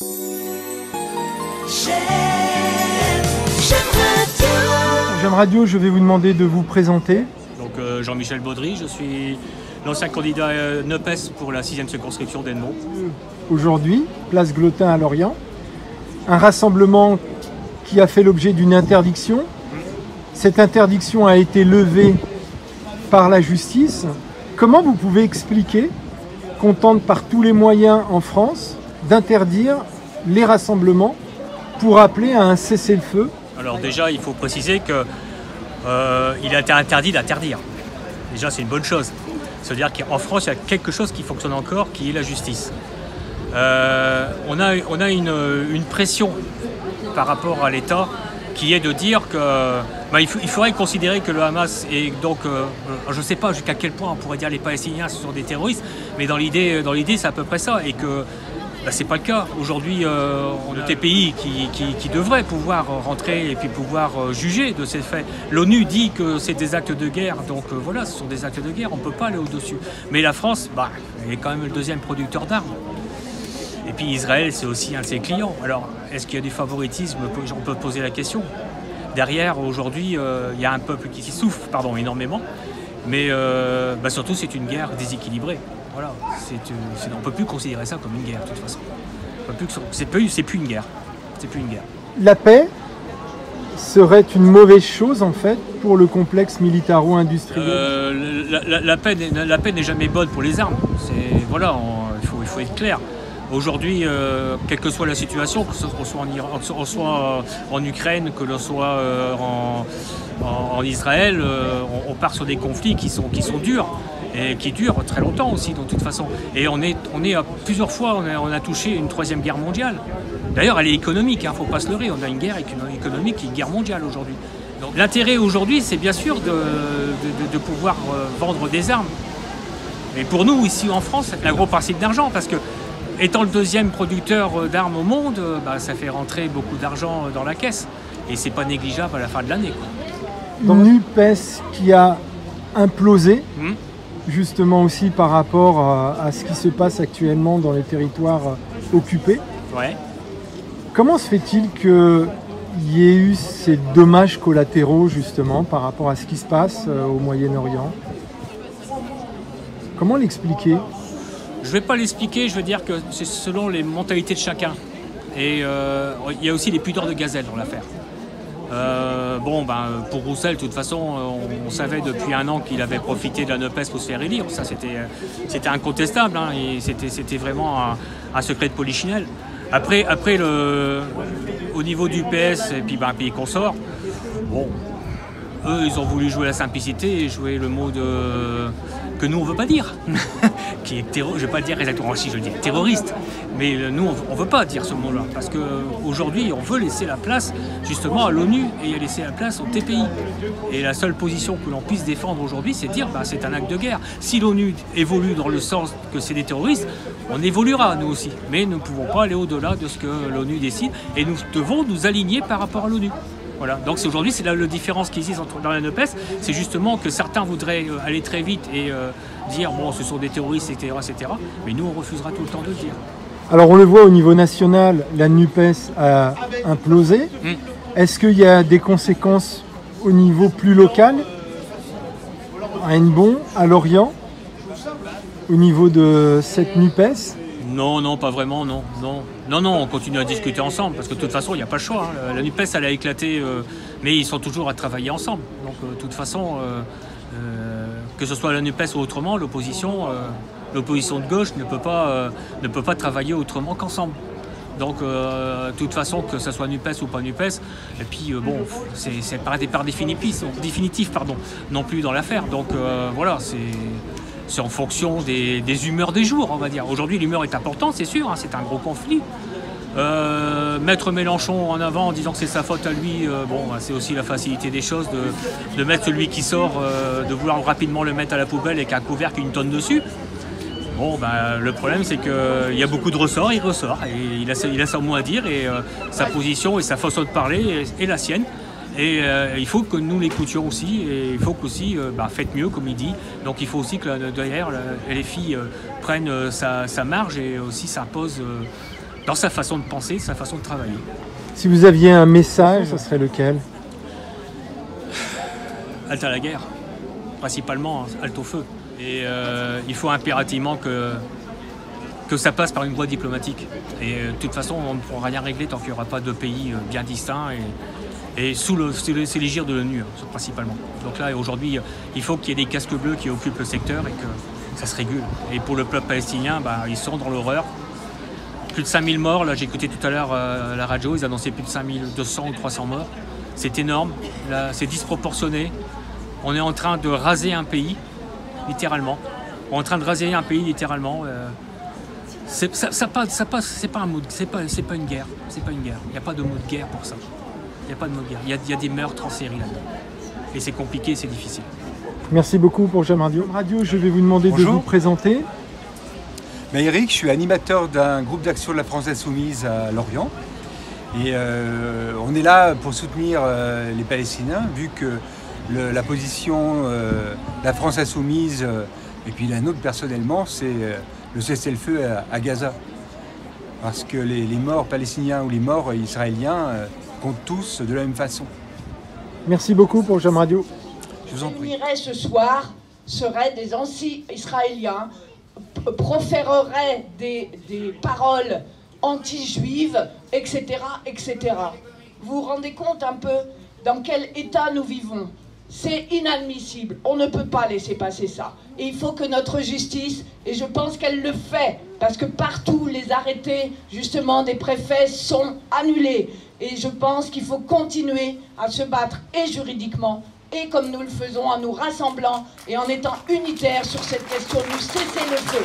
J'aime Radio, je vais vous demander de vous présenter. Donc Jean-Michel Baudry, je suis l'ancien candidat NUPES pour la 6e circonscription d'Edmond. Aujourd'hui, place Glotin à Lorient, un rassemblement qui a fait l'objet d'une interdiction. Cette interdiction a été levée par la justice. Comment vous pouvez expliquer qu'on tente par tous les moyens en France d'interdire les rassemblements pour appeler à un cessez-le-feu? Alors déjà, il faut préciser qu'il a été interdit d'interdire. Déjà, c'est une bonne chose. C'est-à-dire qu'en France, il y a quelque chose qui fonctionne encore, qui est la justice. On a une pression par rapport à l'État qui est de dire que il faudrait considérer que le Hamas est donc, je ne sais pas jusqu'à quel point on pourrait dire les Palestiniens ce sont des terroristes, mais dans l'idée c'est à peu près ça, et que c'est pas le cas. Aujourd'hui, on a des pays qui devraient pouvoir rentrer et puis pouvoir juger de ces faits. L'ONU dit que c'est des actes de guerre, donc voilà, ce sont des actes de guerre, on ne peut pas aller au-dessus. Mais la France, elle est quand même le deuxième producteur d'armes. Et puis Israël, c'est aussi un de ses clients. Alors, est-ce qu'il y a du favoritisme? On peut poser la question. Derrière, aujourd'hui, il y a un peuple qui s'y souffre, énormément. Mais surtout, c'est une guerre déséquilibrée. Voilà, on ne peut plus considérer ça comme une guerre, de toute façon. C'est plus une guerre. C'est plus une guerre. La paix serait une mauvaise chose, en fait, pour le complexe militaro-industriel? La paix n'est jamais bonne pour les armes. Voilà, il faut être clair. Aujourd'hui, quelle que soit la situation, que l'on soit en Ukraine, que l'on soit en Israël, on part sur des conflits qui sont durs et qui durent très longtemps aussi, de toute façon. Et on est plusieurs fois, on a touché une troisième guerre mondiale. D'ailleurs, elle est économique, il ne faut pas se leurrer. On a une guerre économique qui est une guerre mondiale aujourd'hui. Donc l'intérêt aujourd'hui, c'est bien sûr de pouvoir vendre des armes. Et pour nous, ici en France, c'est un gros principe d'argent, parce que étant le deuxième producteur d'armes au monde, ça fait rentrer beaucoup d'argent dans la caisse. Et c'est pas négligeable à la fin de l'année. Dans NUPES qui a implosé, justement aussi par rapport à ce qui se passe actuellement dans les territoires occupés. Ouais. Comment se fait-il qu'il y ait eu ces dommages collatéraux justement par rapport à ce qui se passe au Moyen-Orient? Comment l'expliquer? Je ne vais pas l'expliquer, je veux dire que c'est selon les mentalités de chacun. Et il y a aussi les pudeurs de gazelle dans l'affaire. Pour Roussel, de toute façon, on savait depuis un an qu'il avait profité de la NUPES pour se faire élire. Ça, c'était incontestable, hein, et c'était vraiment un secret de polichinelle. Après au niveau du PS et puis pays consort, eux, ils ont voulu jouer la simplicité et jouer le mot que nous, on ne veut pas dire. Qui est je ne vais pas le dire exactement, si je le dis, terroriste. Mais nous, on ne veut pas dire ce mot-là. Parce qu'aujourd'hui, on veut laisser la place justement à l'ONU et laisser la place au TPI. Et la seule position que l'on puisse défendre aujourd'hui, c'est de dire c'est un acte de guerre. Si l'ONU évolue dans le sens que c'est des terroristes, on évoluera nous aussi. Mais nous ne pouvons pas aller au-delà de ce que l'ONU décide. Et nous devons nous aligner par rapport à l'ONU. Voilà. Donc aujourd'hui, c'est la différence qui existe dans la NUPES, c'est justement que certains voudraient aller très vite et dire ce sont des terroristes, etc., etc. Mais nous, on refusera tout le temps de le dire. Alors on le voit au niveau national, la NUPES a implosé. Est-ce qu'il y a des conséquences au niveau plus local, à Hennebont, à Lorient, au niveau de cette NUPES? Non, pas vraiment, non, on continue à discuter ensemble, parce que de toute façon, il n'y a pas le choix. Hein. La NUPES, elle a éclaté, mais ils sont toujours à travailler ensemble. Donc, de toute façon, que ce soit la NUPES ou autrement, l'opposition de gauche ne peut pas travailler autrement qu'ensemble. Donc, de toute façon, que ce soit NUPES ou pas NUPES, et puis, c'est par définitif, non plus dans l'affaire. Donc, voilà, c'est en fonction des humeurs des jours, on va dire. Aujourd'hui, l'humeur est importante, c'est sûr, hein, c'est un gros conflit. Mettre Mélenchon en avant en disant que c'est sa faute à lui, c'est aussi la facilité des choses de mettre celui qui sort, de vouloir rapidement le mettre à la poubelle avec un couvercle et une tonne dessus. Le problème, c'est qu'il y a beaucoup de ressorts, il ressort, et il a son mot à dire, et sa position et sa façon de parler est la sienne. Et il faut que nous l'écoutions aussi, et il faut qu'aussi, faites mieux, comme il dit. Donc il faut aussi que derrière, les filles prennent sa marge et aussi s'impose dans sa façon de penser, sa façon de travailler. Si vous aviez un message, ce serait lequel? Halte à la guerre, principalement, hein, halte au feu. Et il faut impérativement que ça passe par une voie diplomatique. Et de toute façon, on ne pourra rien régler tant qu'il n'y aura pas deux pays bien distincts et sous l'égide de l'ONU, hein, principalement. Donc là, aujourd'hui, il faut qu'il y ait des casques bleus qui occupent le secteur et que ça se régule. Et pour le peuple palestinien, ils sont dans l'horreur. Plus de 5000 morts, là j'ai écouté tout à l'heure la radio, ils annonçaient plus de 5200 ou 300 morts. C'est énorme, c'est disproportionné. On est en train de raser un pays, littéralement. On est en train de raser un pays, littéralement. C'est pas une guerre. C'est pas une guerre. Il n'y a pas de mot de guerre pour ça. Il n'y a pas de mot de guerre. Il y a des meurtres en série là-dedans. Et c'est compliqué, c'est difficile. Merci beaucoup pour J'aime Radio. Je vais vous demander de vous présenter. Eric, je suis animateur d'un groupe d'action de la France Insoumise à Lorient. Et on est là pour soutenir les Palestiniens, vu que la position de la France Insoumise, et puis la nôtre personnellement, c'est le cessez-le-feu à Gaza. Parce que les morts palestiniens ou les morts israéliens comptent tous de la même façon. Merci beaucoup pour J'aime Radio. Je vous en prie. Ce soir seraient des anti-israéliens, proféreraient des paroles anti-juives, etc., etc. Vous vous rendez compte un peu dans quel état nous vivons? C'est inadmissible. On ne peut pas laisser passer ça. Et il faut que notre justice, et je pense qu'elle le fait, parce que partout les arrêtés, justement, des préfets sont annulés. Et je pense qu'il faut continuer à se battre, et juridiquement, et comme nous le faisons, en nous rassemblant et en étant unitaires sur cette question du cessez-le-feu.